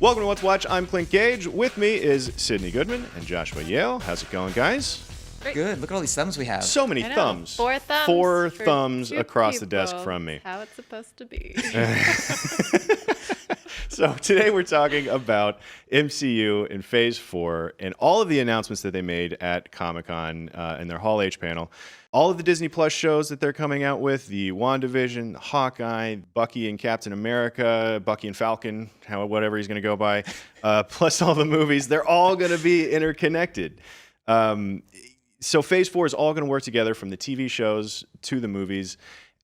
Welcome to What's Watch. I'm Clint Gage. With me is Sydnee Goodman and Joshua Yehl. How's it going, guys? Great. Good. Look at all these thumbs we have. So many thumbs. Four thumbs. Four for thumbs two across the people. desk from me. How it's supposed to be. So today we're talking about MCU in Phase 4 and all of the announcements that they made at Comic-Con in their Hall H panel. All of the Disney Plus shows that they're coming out with, the WandaVision, Hawkeye, Bucky and Captain America, Bucky and Falcon, whatever he's going to go by, plus all the movies, they're all going to be interconnected. So Phase 4 is all going to work together from the TV shows to the movies.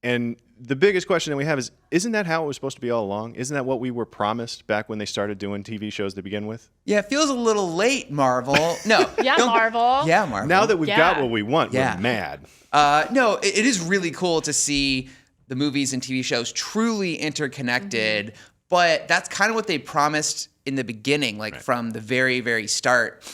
And the biggest question that we have is, isn't that how it was supposed to be all along? Isn't that what we were promised back when they started doing TV shows to begin with? Yeah, it feels a little late, Marvel. No. Marvel. Yeah, Marvel. Now that we've got what we want, we're mad. No, it is really cool to see the movies and TV shows truly interconnected, but that's kind of what they promised in the beginning, from the very, very start.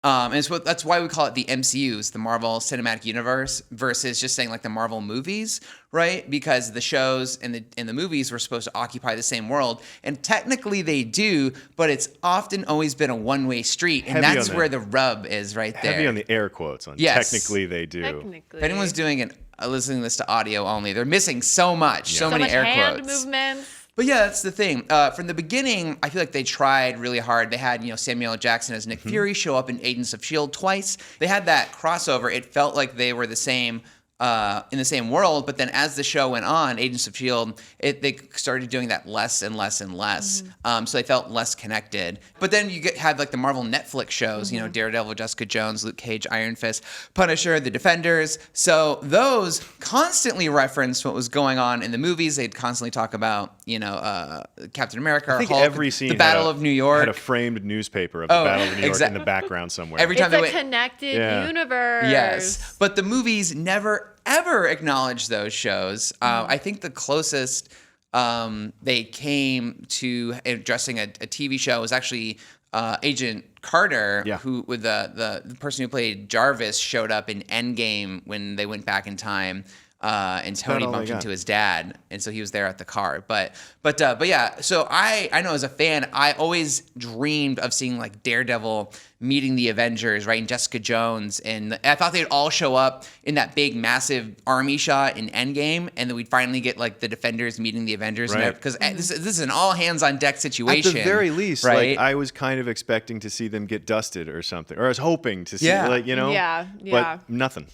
And so that's why we call it the MCUs, the Marvel Cinematic Universe, versus just saying the Marvel movies, right? Because the shows and the movies were supposed to occupy the same world, and technically they do, but it's often always been a one-way street, and that's where the rub is right there. Heavy on the air quotes on technically they do. If anyone's doing listening this to audio only, they're missing so much, so many air hand quotes. movements. But yeah, that's the thing. From the beginning, I feel like they tried really hard. They had, Samuel L. Jackson as Nick Fury show up in Agents of S.H.I.E.L.D. twice. They had that crossover. It felt like they were the same in the same world. But then as the show went on, Agents of S.H.I.E.L.D., they started doing that less and less and less. So they felt less connected. But then you had the Marvel Netflix shows, Daredevil, Jessica Jones, Luke Cage, Iron Fist, Punisher, The Defenders. So those constantly referenced what was going on in the movies. They'd constantly talk about, Captain America, I think Hulk, every scene the Battle of New York. had a framed newspaper of the Battle of New York in the background somewhere. Every time It's a connected universe. Yes, but the movies never ever acknowledged those shows. I think the closest they came to addressing a TV show was actually Agent Carter, who with the person who played Jarvis showed up in Endgame when they went back in time. And Tony bumped into his dad, and so he was there at the car. But yeah. So I know as a fan, I always dreamed of seeing Daredevil meeting the Avengers, right, and Jessica Jones, and I thought they'd all show up in that big, massive army shot in Endgame, and then we'd finally get the Defenders meeting the Avengers, right? Because this is an all hands on deck situation. At the very least, right? I was kind of expecting to see them get dusted or something, or I was hoping to see, but nothing.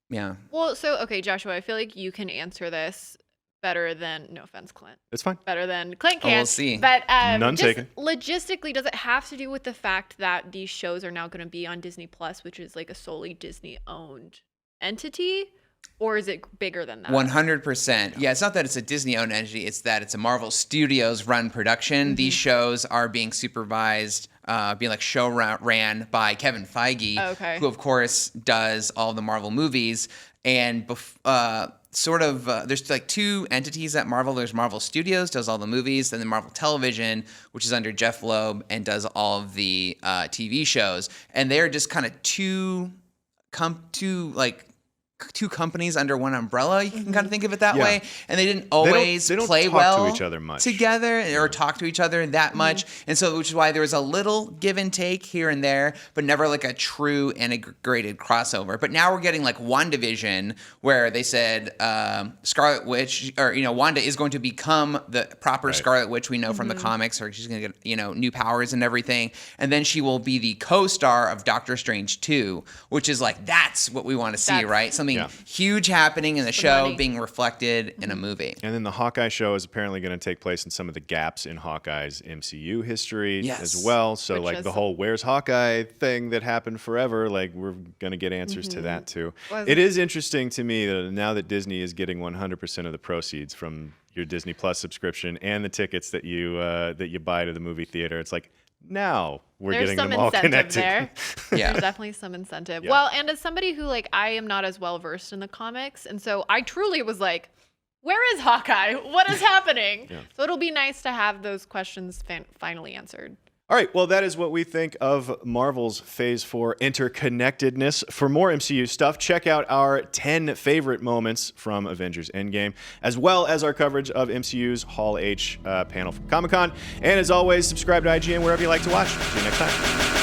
Yeah. Well, so, okay, Joshua, I feel like you can answer this better than, no offense, Clint. It's fine. Better than Clint can. We'll see. But None taken. Logistically, does it have to do with the fact that these shows are now going to be on Disney Plus, which is a solely Disney-owned entity? Or is it bigger than that? 100%. Yeah, it's not that it's a Disney-owned entity. It's that it's a Marvel Studios-run production. These shows are being supervised, being show ran by Kevin Feige, who, of course, does all the Marvel movies. And there's two entities at Marvel. There's Marvel Studios, does all the movies, then the Marvel Television, which is under Jeff Loeb and does all of the TV shows. And they're just kind of two companies under one umbrella. You can kind of think of it that way. And they didn't always play well to each other much together or talk to each other that much. And so, which is why there was a little give and take here and there, but never a true integrated crossover. But now we're getting WandaVision, where they said Scarlet Witch, or Wanda is going to become the proper Scarlet Witch we know from the comics, or she's going to get new powers and everything, and then she will be the co-star of Doctor Strange 2, which is that's what we want to see, right? Something huge happening in the show being reflected in a movie. And then the Hawkeye show is apparently going to take place in some of the gaps in Hawkeye's MCU history as well. So the whole "Where's Hawkeye" thing that happened forever, we're going to get answers to that too. It is interesting to me that now that Disney is getting 100% of the proceeds from your Disney Plus subscription and the tickets that you buy to the movie theater, it's now we're getting them all connected. There. There's definitely some incentive. Well, and as somebody who I am not as well versed in the comics, and so I truly was where is Hawkeye? What is happening? So it'll be nice to have those questions finally answered. All right, well, that is what we think of Marvel's Phase 4 interconnectedness. For more MCU stuff, check out our 10 favorite moments from Avengers Endgame, as well as our coverage of MCU's Hall H panel from Comic-Con. And as always, subscribe to IGN wherever you like to watch. See you next time.